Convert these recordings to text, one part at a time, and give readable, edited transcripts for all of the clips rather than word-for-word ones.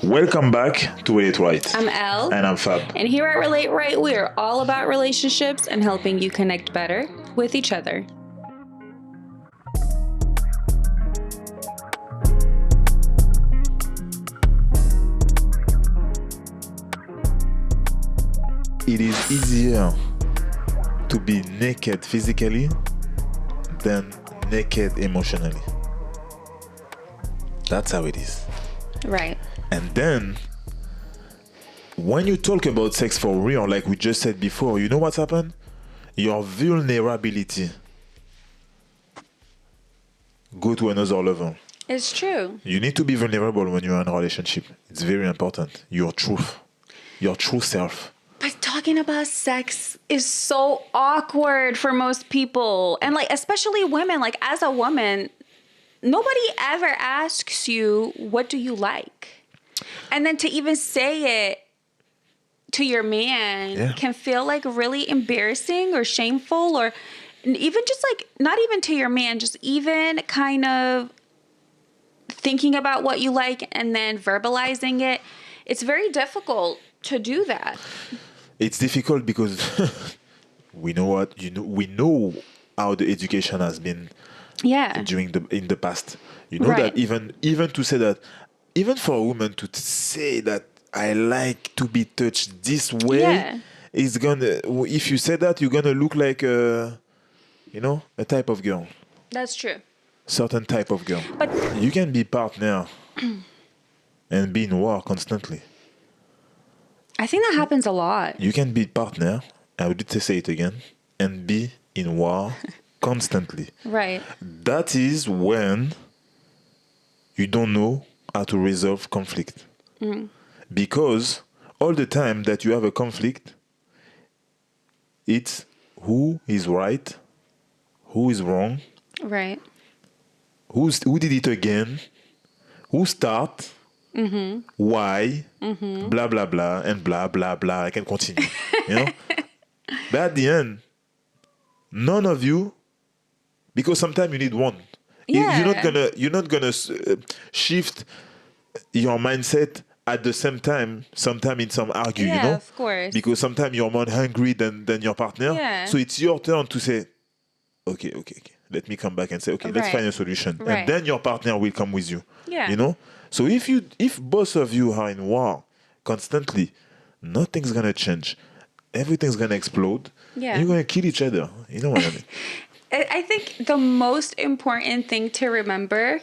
Welcome back to Relate Right. I'm Elle. And I'm Fab. And here at Relate Right, we are all about relationships and helping you connect better with each other. It is easier to be naked physically than naked emotionally. That's how it is. Right. And then, when you talk about sex for real, like we just said before, you know what's happened? Your vulnerability go to another level. It's true. You need to be vulnerable when you're in a relationship. It's very important. Your truth. Your true self. But talking about sex is so awkward for most people. And like, especially women, like as a woman, nobody ever asks you, what do you like? And then to even say it to your man can feel like really embarrassing or shameful, or even just like, not even to your man, just even kind of thinking about what you like and then verbalizing it. It's very difficult to do that. It's difficult because we know how the education has been in the past. You know that even to say that, even for a woman to say that I like to be touched this way, is gonna, if you say that, you're gonna look like a type of girl. That's true. Certain type of girl. But you can be partner and be in war constantly. I think that happens a lot. You can be partner, I would say it again, and be in war constantly. Right. That is when you don't know how to resolve conflict. Because all the time that you have a conflict, it's who is right, who is wrong, right? Who did it again, who start, why, blah, blah, blah, and blah, blah, blah. I can continue, But at the end, none of you, because sometimes you need one. Yeah. You're not gonna shift your mindset at the same time. Sometimes in some argue, of course. Because sometimes you're more hungry than your partner. Yeah. So it's your turn to say, okay. Let me come back and say, okay, let's find a solution. Right. And then your partner will come with you. Yeah. So if both of you are in war constantly, nothing's gonna change. Everything's gonna explode. Yeah. And you're gonna kill each other. You know what I mean? I think the most important thing to remember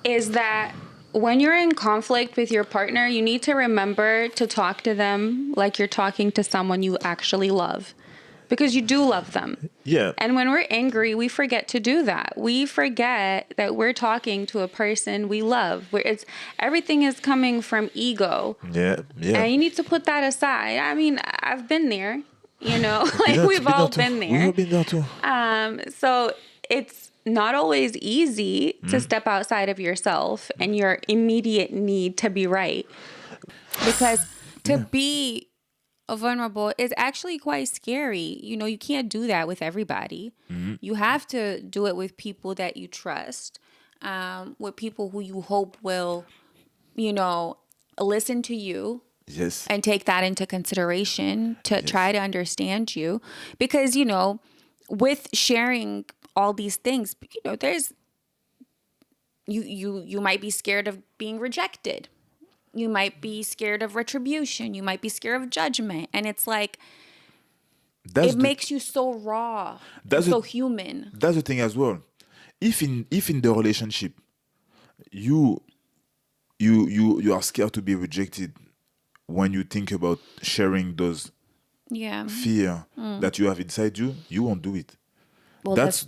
is that when you're in conflict with your partner, you need to remember to talk to them like you're talking to someone you actually love. Because you do love them. Yeah. And when we're angry, we forget to do that. We forget that we're talking to a person we love. Everything is coming from ego. Yeah. And you need to put that aside. I mean, I've been there, we've all been there. We've been there too. So it's not always easy to step outside of yourself and your immediate need to be right. Because to be vulnerable is actually quite scary. You can't do that with everybody. You have to do it with people that you trust, with people who you hope will, listen to you. Yes. And take that into consideration to try to understand you. Because, with sharing all these things, there's you might be scared of being rejected. You might be scared of retribution. You might be scared of judgment. And it's like, it makes you so raw, so human. That's the thing as well. If in the relationship, you are scared to be rejected when you think about sharing those fear that you have inside you, you won't do it. Well, that's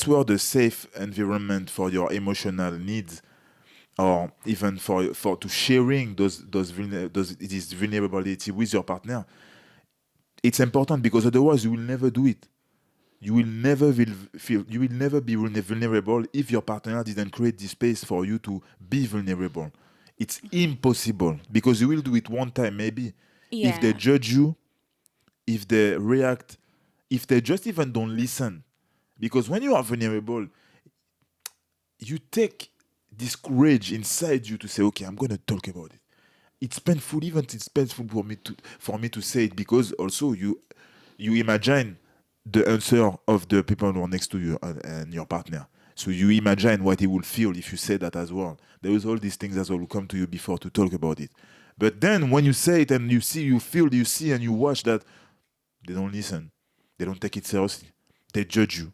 where the safe environment for your emotional needs, or even for to sharing this vulnerability with your partner, it's important, because otherwise you will never do it. You will never be vulnerable if your partner didn't create the space for you to be vulnerable. It's impossible, because you will do it one time maybe. If they judge you, if they react, if they just even don't listen. Because when you are vulnerable, you take this courage inside you to say, okay, I'm gonna talk about it. It's painful, even it's painful for me to say it, because also you imagine the answer of the people who are next to you and your partner. So you imagine what he will feel if you say that as well. There is all these things as well who come to you before to talk about it. But then when you say it and you see, you feel, you see, and you watch that, they don't listen. They don't take it seriously. They judge you.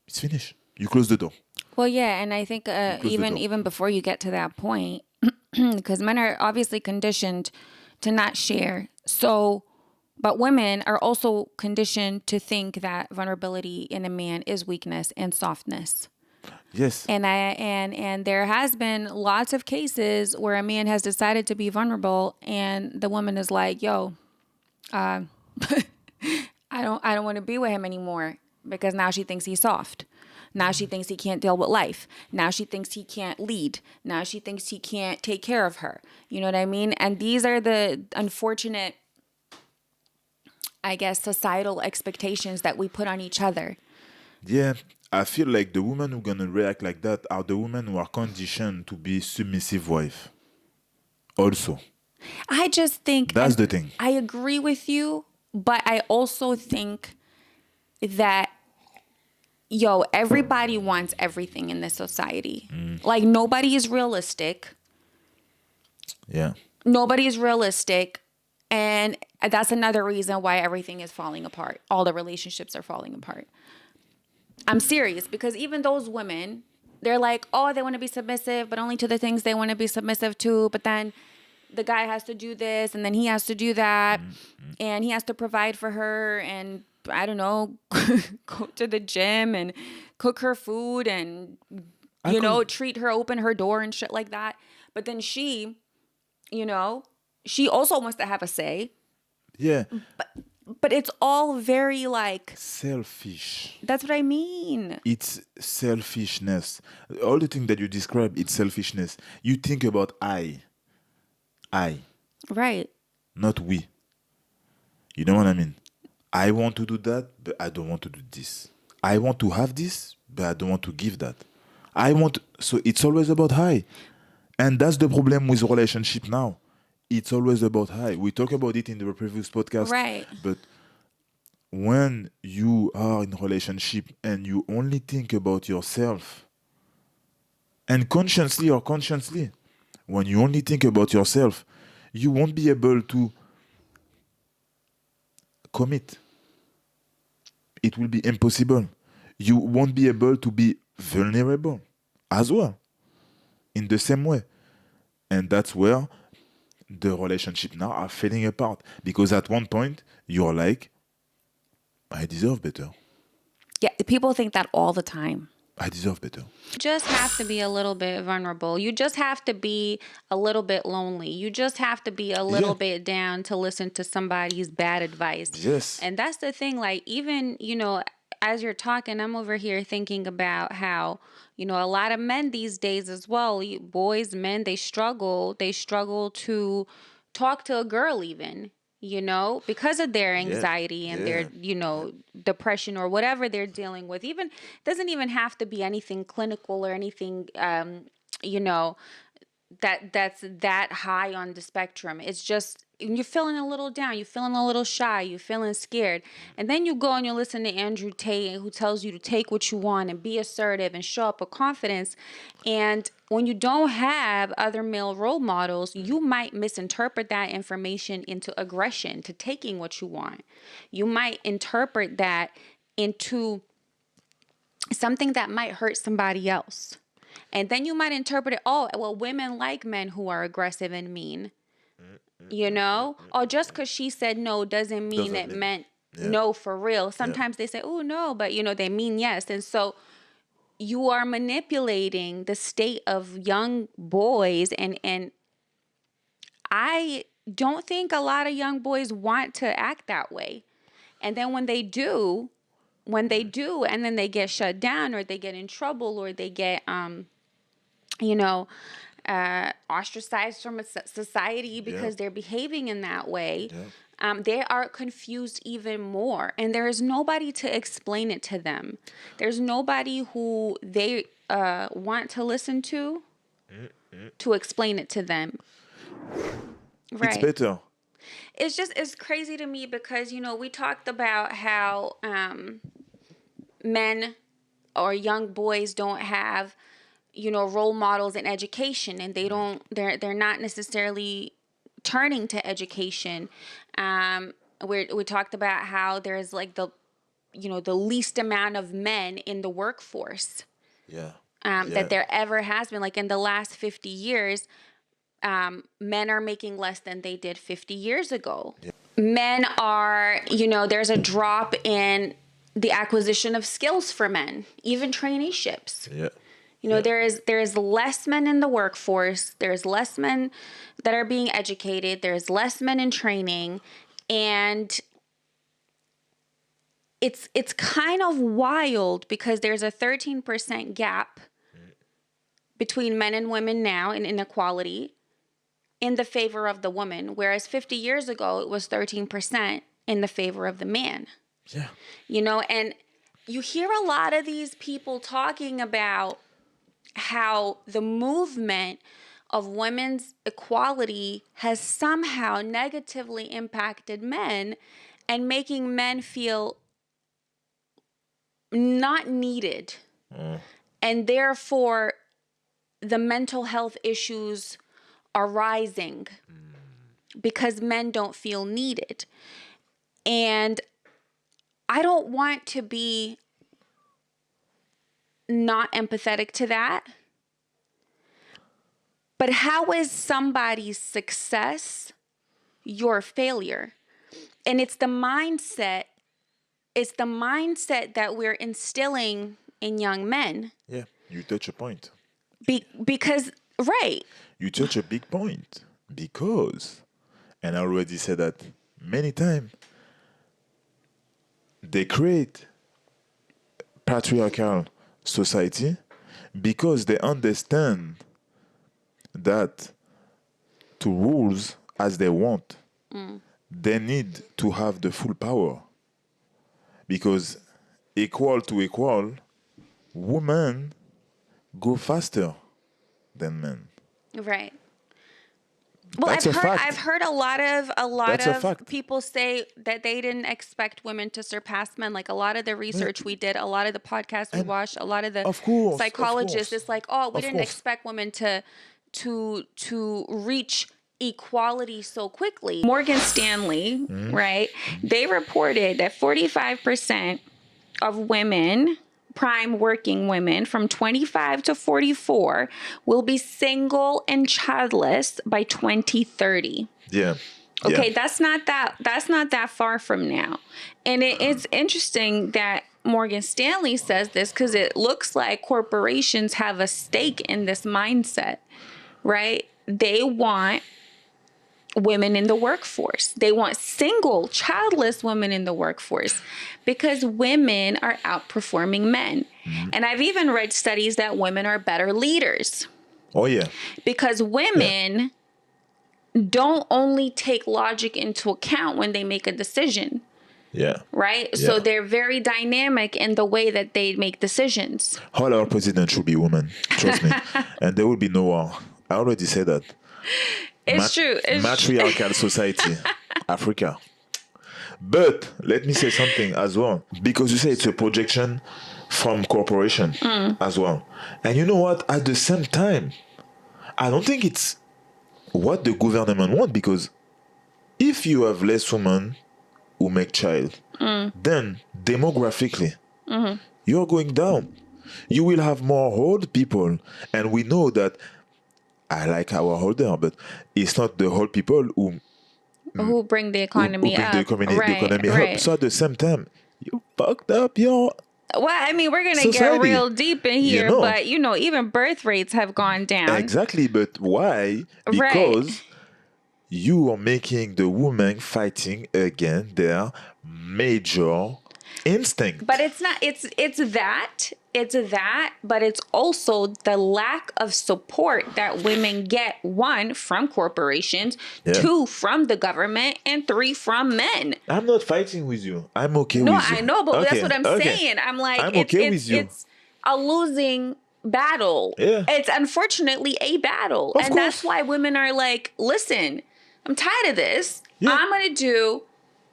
It's finished. You close the door. Well, yeah, and I think You close the even door. even before you get to that point, because men are obviously conditioned to not share. So, but women are also conditioned to think that vulnerability in a man is weakness and softness. Yes. And there has been lots of cases where a man has decided to be vulnerable, and the woman is like, "Yo, I don't want to be with him anymore because now she thinks he's soft. Now she thinks he can't deal with life. Now she thinks he can't lead. Now she thinks he can't take care of her. You know what I mean? And these are the unfortunate, I guess, societal expectations that we put on each other. Yeah. I feel like the women who gonna react like that are the women who are conditioned to be submissive wife. Also. I just think, That's and the thing. I agree with you, but I also think that, yo, everybody wants everything in this society. Like, nobody is realistic. Yeah. Nobody is realistic. And that's another reason why everything is falling apart. All the relationships are falling apart. I'm serious, because even those women, they're like, oh, they want to be submissive, but only to the things they want to be submissive to. But then the guy has to do this, and then he has to do that, and he has to provide for her, and I don't know, go to the gym and cook her food and, I call treat her, open her door and shit like that. But then you know, she also wants to have a say. yeah. But it's all very like, Selfish. that's what I mean. It's selfishness. All the things that you describe, it's selfishness. You think about I, Right. not we. You know what I mean? I want to do that, but I don't want to do this. I want to have this, but I don't want to give that. So it's always about I. And that's the problem with relationship now. It's always about I. We talk about it in the previous podcast, Right. but when you are in a relationship and you only think about yourself, and consciously or consciously, when you only think about yourself, you won't be able to commit. It will be impossible. You won't be able to be vulnerable as well in the same way. And that's where the relationship now are falling apart, because at one point you're like, I deserve better. Yeah, people think that all the time. I deserve better. You just have to be a little bit vulnerable. You just have to be a little bit lonely. You just have to be a Yeah. little bit down to listen to somebody's bad advice. Yes. And that's the thing. Like, even, as you're talking, I'm over here thinking about how, a lot of men these days as well, boys, men, they struggle. They struggle to talk to a girl even, because of their Yeah. anxiety and their, Yeah. depression or whatever they're dealing with. Even doesn't even have to be anything clinical or anything, you know, that's that high on the spectrum. It's just you're feeling a little down, you're feeling a little shy, you're feeling scared. And then you go and you listen to Andrew Tate, who tells you to take what you want and be assertive and show up with confidence. And when you don't have other male role models, you might misinterpret that information into aggression, to taking what you want. You might interpret that into something that might hurt somebody else. And then you might interpret it, oh, well, women like men who are aggressive and mean, Oh, just because she said no doesn't mean Doesn't it mean. meant Yeah. no for real. Yeah. Sometimes they say, oh, no, but, they mean yes. And so you are manipulating the state of young boys. And I don't think a lot of young boys want to act that way. And then when they do, and then they get shut down or they get in trouble or they get, you know, ostracized from a society Yeah. because they're behaving in that way, Yeah. they are confused even more. And there is nobody to explain it to them. There's nobody who want to listen to explain it to them. It's Right. better. It's crazy to me because, we talked about how men or young boys don't have, role models in education, and they're not necessarily turning to education. We talked about how there's like the least amount of men in the workforce Yeah. that there ever has been. Like in the last 50 years, men are making less than they did 50 years ago. Yeah. Men are, there's a drop in the acquisition of skills for men, even traineeships. Yeah. There's less men in the workforce. There's less men that are being educated. There's less men in training. And it's kind of wild because there's a 13% gap between men and women now in inequality in the favor of the woman, whereas 50 years ago it was 13% in the favor of the man. Yeah. And you hear a lot of these people talking about how the movement of women's equality has somehow negatively impacted men and making men feel not needed. And therefore, the mental health issues are rising because men don't feel needed. And I don't want to be not empathetic to that. But how is somebody's success your failure? And it's the mindset that we're instilling in young men. Yeah. You touch a point. Because, right. You touch a big point. Because, and I already said that many times, they create patriarchal society because they understand that to rules as they want, they need to have the full power. Because equal to equal, women go faster than men. Right. Well, That's a fact. I've heard a lot That's a of fact. people say that they didn't expect women to surpass men. Like a lot of the research we did, a lot of the podcasts we watched, a lot of the psychologists, it's like, oh, we didn't expect women to reach equality so quickly. Morgan Stanley, right? They reported that 45% of women, prime working women from 25 to 44 will be single and childless by 2030. Yeah. Okay, that's not that far from now. And it's interesting that Morgan Stanley says this because it looks like corporations have a stake in this mindset, right? They want women in the workforce. They want single, childless women in the workforce because women are outperforming men. And I've even read studies that women are better leaders. Oh, yeah. Because women don't only take logic into account when they make a decision. Yeah. Right? Yeah. So they're very dynamic in the way that they make decisions. All our president should be women. Trust me. And there will be no war. I already said that. It's true. Matriarchal society, Africa. But let me say something as well. Because you say it's a projection from corporation as well. And you know what? At the same time, I don't think it's what the government want, because if you have less women who make child, then demographically, you're going down. You will have more old people. And we know that I like our older, but it's not the old people who bring the economy who up. bring the economy up. So at the same time, you fucked up your Well, I mean, we're going to society. get real deep in here, You know. but, even birth rates have gone down. Exactly, but why? Because you are making the women fighting against their major instinct. But it's not, it's that, but it's also the lack of support that women get, 1, from corporations, 2, from the government, and 3, from men. I'm not fighting with you. I'm okay No, with you. I know, but Okay, that's what I'm saying. I'm like, I'm okay with you. It's a losing battle. Yeah. It's unfortunately a battle. Of and course. that's why women are like, listen, I'm tired of this. Yeah. I'm going to do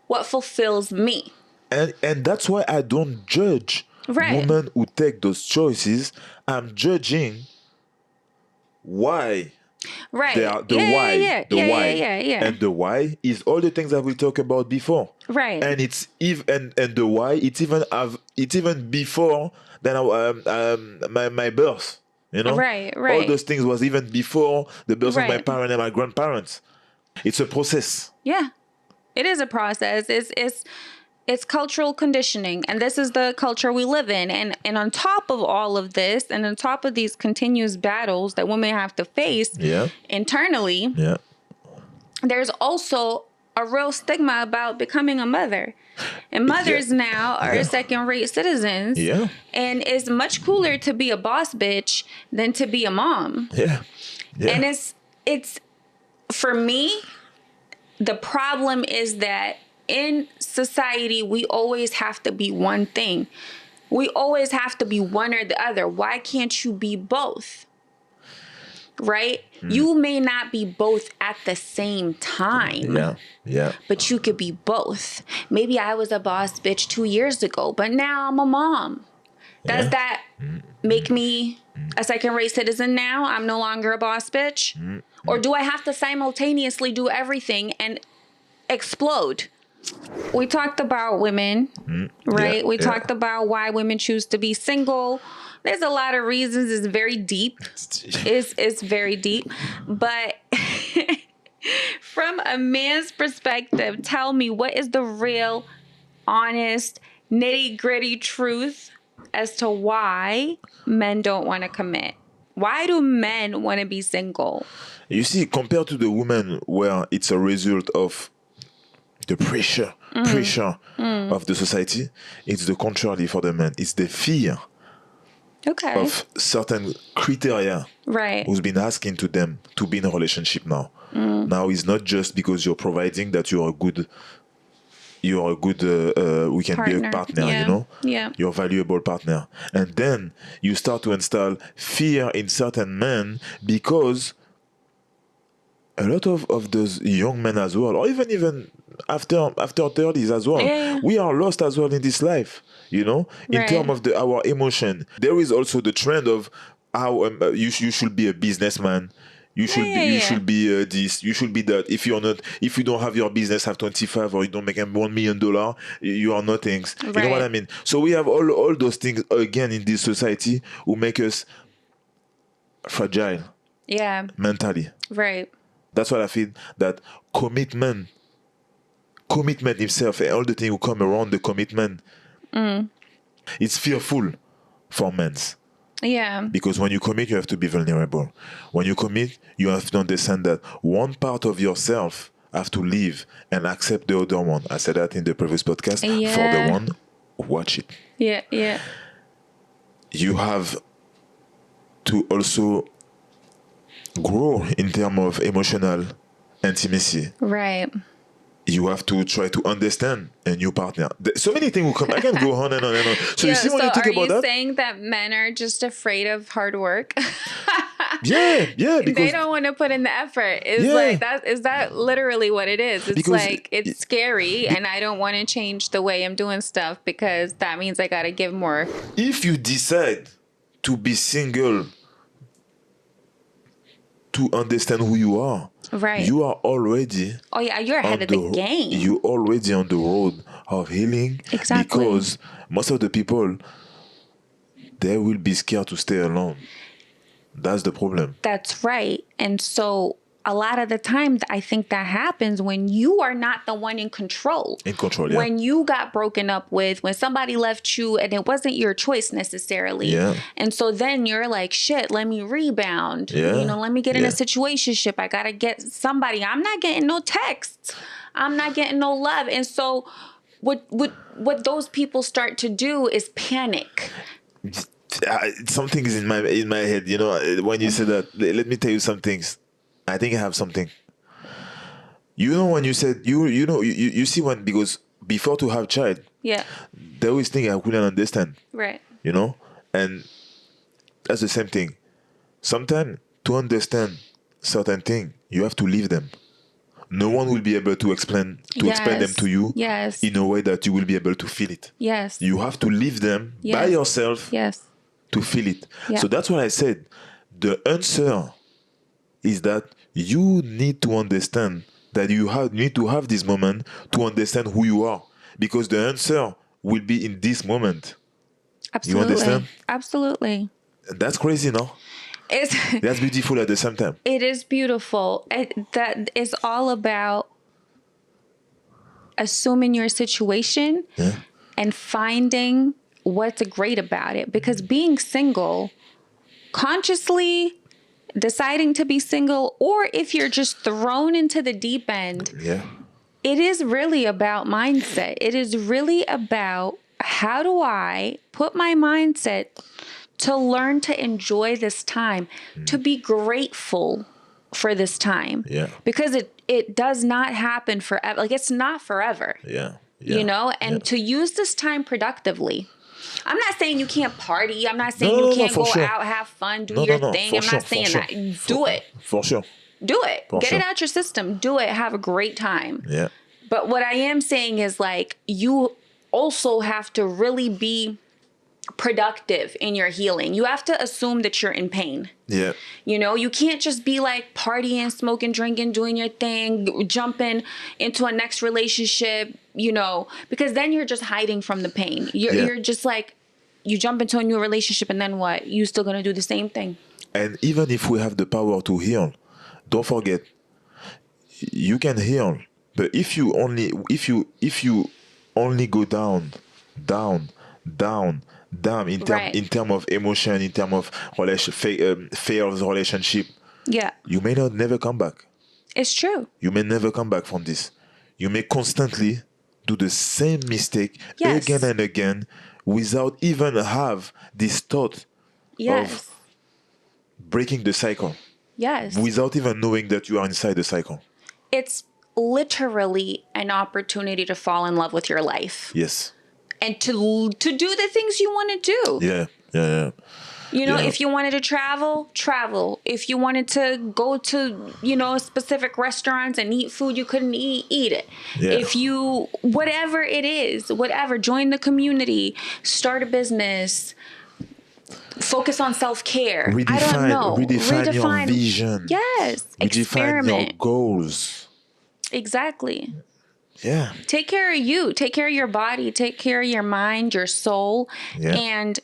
what fulfills me. And that's why I don't judge Right. women who take those choices. I'm judging why Right. they are Yeah. and the why is all the things that we talked about before. Right. And it's even and the why it's even before than my birth. You know, Right. all those things was even before the birth of my Right. parents and my grandparents. It's a process. Yeah. It is a process. It's cultural conditioning, and this is the culture we live in. And on top of all of this, and on top of these continuous battles that women have to face internally, there's also a real stigma about becoming a mother. And mothers now are second-rate citizens. Yeah. And it's much cooler to be a boss bitch than to be a mom. Yeah. And it's for me, the problem is that in society, we always have to be one thing. We always have to be one or the other. Why can't you be both? Right? You may not be both at the same time. Yeah. But you could be both. Maybe I was a boss bitch 2 years ago, but now I'm a mom. Does that make me a second-rate citizen now? I'm no longer a boss bitch? Or do I have to simultaneously do everything and explode? We talked about women, right? We talked about why women choose to be single. There's a lot of reasons. It's very deep. It's very deep. But from a man's perspective, tell me, what is the real, honest, nitty-gritty truth as to why men don't want to commit? Why do men want to be single? You see, compared to the women where it's a result of the pressure of the society, it's the contrary for the men. It's the fear of certain criteria who's been asking to them to be in a relationship now. Now it's not just because you're providing that you're a good we can be a partner, you know? Yeah. You're a valuable partner. And then you start to install fear in certain men because a lot of those young men as well, or even after 30s as well, we are lost as well in this life, you know, in terms of our emotion. There is also the trend of how you should be a businessman. You should be this. You should be that. If you don't have your business, have 25, or you don't make $1 million, you are nothing. You know what I mean? So we have all those things again in this society who make us fragile. Yeah. Mentally. Right. That's what I feel, that commitment itself and all the things who come around the commitment, it's fearful for men. Yeah. Because when you commit, you have to be vulnerable. When you commit, you have to understand that one part of yourself have to leave and accept the other one. I said that in the previous podcast. For the one, watch it. Yeah. You have to also grow in terms of emotional intimacy. Right. You have to try to understand a new partner. So many things will come. I can go on and on and on. So you see when you think about that? Are you saying that men are just afraid of hard work? Yeah. Because they don't want to put in the effort. It's like that. Is that literally what it is? It's because like it's scary, and I don't want to change the way I'm doing stuff because that means I got to give more. If you decide to be single, to understand who you are, you are already. Oh yeah, you're ahead of the game. You're already on the road of healing. Exactly. Because most of the people, they will be scared to stay alone. That's the problem. That's right. And so a lot of the time, I think that happens when you are not the one in control. Yeah. When you got broken up with, when somebody left you and it wasn't your choice necessarily. Yeah. And so then you're like, shit, let me rebound. Yeah. You know, let me get in a situationship. I got to get somebody. I'm not getting no texts. I'm not getting no love. And so what those people start to do is panic. Something is in my head, you know, when you said that. Let me tell you some things. I think I have something. You know, when you said you see, when, because before to have child, there was things I couldn't understand. Right. You know, and that's the same thing. Sometimes to understand certain things, you have to live them. No one will be able to explain them to you Yes. in a way that you will be able to feel it. Yes. You have to live them by Yes. yourself Yes. to feel it. Yeah. So that's what I said. The answer is that you need to understand that you need to have this moment to understand who you are, because the answer will be in this moment. Absolutely. You understand? Absolutely. That's crazy, no? That's beautiful at the same time. It is beautiful. That is all about assuming your situation and finding what's great about it. Because being single, consciously deciding to be single, or if you're just thrown into the deep end, it is really about mindset. It is really about, how do I put my mindset to learn to enjoy this time, to be grateful for this time. Yeah. Because it does not happen forever. Like, it's not forever. Yeah. You know, and to use this time productively. I'm not saying you can't party. I'm not saying you can't go out, have fun, do your thing. I'm not saying that. Do it. For sure. Do it. Get it out your system. Do it. Have a great time. Yeah. But what I am saying is, like, you also have to really be productive in your healing. You have to assume that you're in pain. Yeah. You know, you can't just be like partying, smoking, drinking, doing your thing, jumping into a next relationship, you know, because then you're just hiding from the pain. You're just like, you jump into a new relationship and then what? You still going to do the same thing. And even if we have the power to heal, don't forget, you can heal, but if you only go down in term of emotion, in term of failed relationship, you may never come back. It's true. You may never come back from this. You may constantly do the same mistake again and again without even have this thought of breaking the cycle. Yes. Without even knowing that you are inside the cycle. It's literally an opportunity to fall in love with your life. Yes. And to do the things you want to do. Yeah. You know, if you wanted to travel. If you wanted to go to, you know, specific restaurants and eat food you couldn't eat it. Yeah. If you, whatever it is, join the community, start a business, focus on self-care. I don't know. Redefine your vision. Yes. Redefine your goals. Exactly. Yeah. Take care of you. Take care of your body. Take care of your mind, your soul. Yeah. And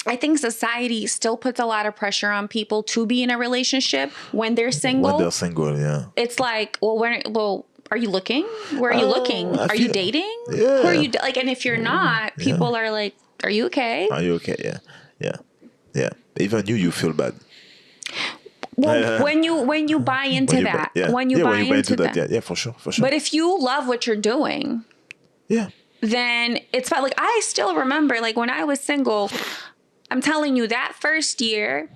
I think society still puts a lot of pressure on people to be in a relationship when they're single. Yeah. It's like, are you looking? Where are you looking? Are you dating? Yeah. Who are you like? And if you're not, people are like, "Are you okay? Are you okay?" Yeah. Even you feel bad. Well, when you buy into that, when you buy into that, yeah, for sure. But if you love what you're doing, then it's fine. Like, I still remember, like, when I was single, I'm telling you, that first year,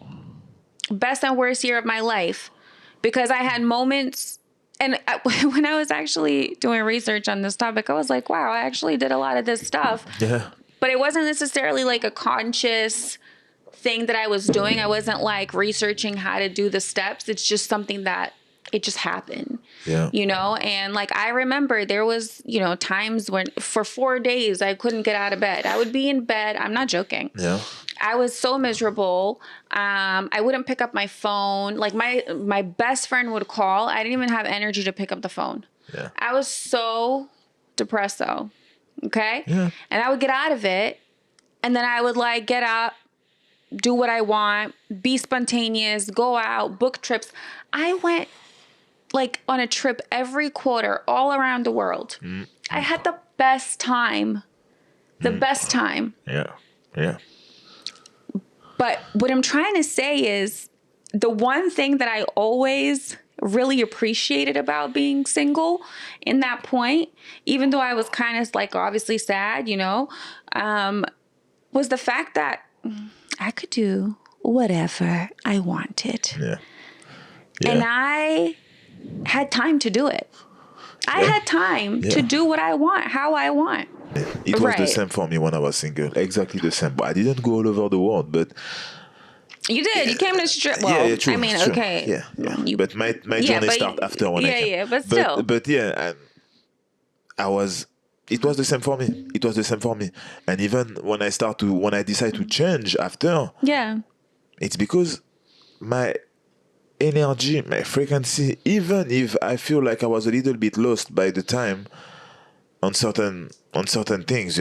best and worst year of my life, because I had moments. And when I was actually doing research on this topic, I was like, wow, I actually did a lot of this stuff. Yeah. But it wasn't necessarily like a conscious thing that I was doing. I wasn't like researching how to do the steps. It's just something that it just happened. Yeah. You know, and like, I remember there was, you know, times when for 4 days I couldn't get out of bed. I would be in bed. I'm not joking. Yeah. I was so miserable. I wouldn't pick up my phone. Like, my best friend would call. I didn't even have energy to pick up the phone. Yeah. I was so depressed though. Okay. Yeah. And I would get out of it. And then I would like get up, do what I want, be spontaneous, go out, book trips. I went like on a trip every quarter all around the world. I had the best time. The best time. Yeah. But what I'm trying to say is, the one thing that I always really appreciated about being single in that point, even though I was kind of like obviously sad, you know, was the fact that I could do whatever I wanted. Yeah. And I had time to do it. I had time to do what I want, how I want. It was the Right. same for me when I was single. Exactly the same. But I didn't go all over the world, but You did. You came to strip. Well, yeah, true, I mean, true. okay. Yeah. You, But my yeah, journey but started after when I came. yeah, but still. But yeah, I was. It was the same for me. It was the same for me. And even when I decide to change after, Yeah. it's because my energy, my frequency, even if I feel like I was a little bit lost by the time on certain things,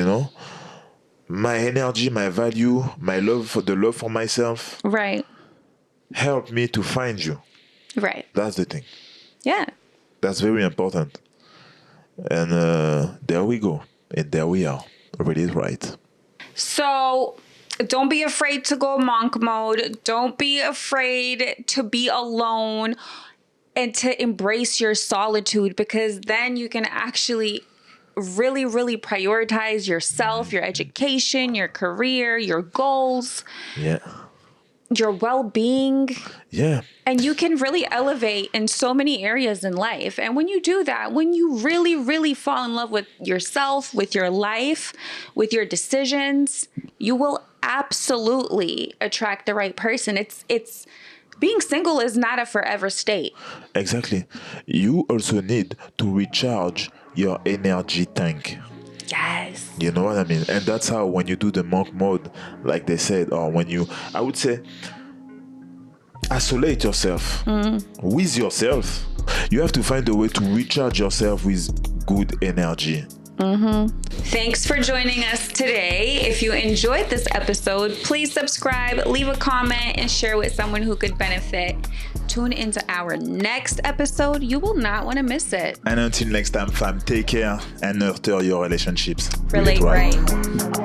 my energy, my value, my love for myself Right. helped me to find you. Right. That's the thing. Yeah. That's very important. And there we go. And there we are. Read it right. So don't be afraid to go monk mode. Don't be afraid to be alone and to embrace your solitude, because then you can actually really, really prioritize yourself, your education, your career, your goals, Yeah. your well-being. Yeah. And you can really elevate in so many areas in life. And when you do that, when you really, really fall in love with yourself, with your life, with your decisions, you will absolutely attract the right person. It's being single is not a forever state. Exactly. You also need to recharge your energy tank. Yes. You know what I mean? And that's how when you do the monk mode, like they said, or when you, I would say, isolate yourself with yourself, you have to find a way to recharge yourself with good energy. Thanks for joining us today. If you enjoyed this episode, please subscribe, leave a comment, and share with someone who could benefit. Tune into our next episode. You will not want to miss it. And until next time, fam, take care and nurture your relationships. Relate Read it right.